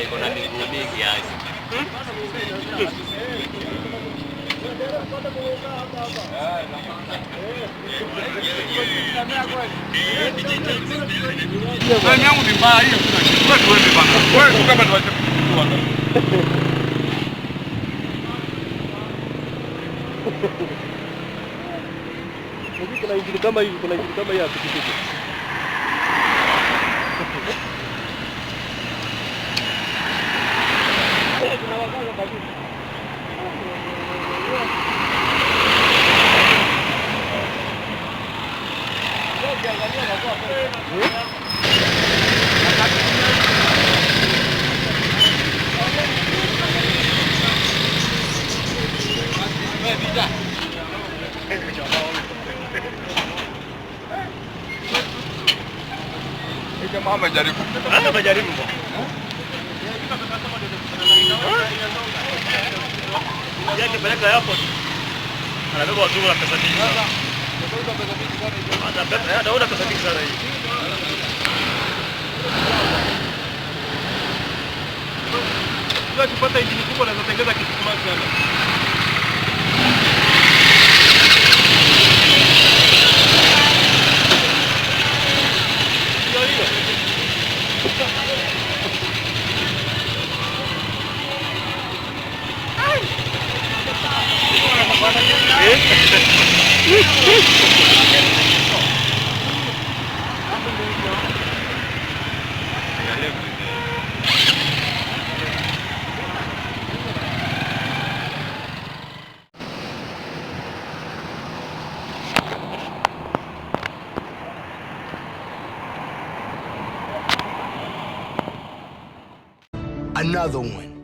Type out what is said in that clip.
Iko na miguu mingi hasi. Wewe yangu ni mbaya hiyo. Wewe tuende bana. Wewe kama tuache kutua. Kuna injili kama hivi, kuna injili kama hii ya pikipiki. Jamaa amejaribu. Amejaribu. Yake peleka hapo. Anabeba watu na pesa nyingi sana. Anaona pesa nyingi sana hii. Ndio tupata injini kubwa na zitengeza kitu kama sana. Another one.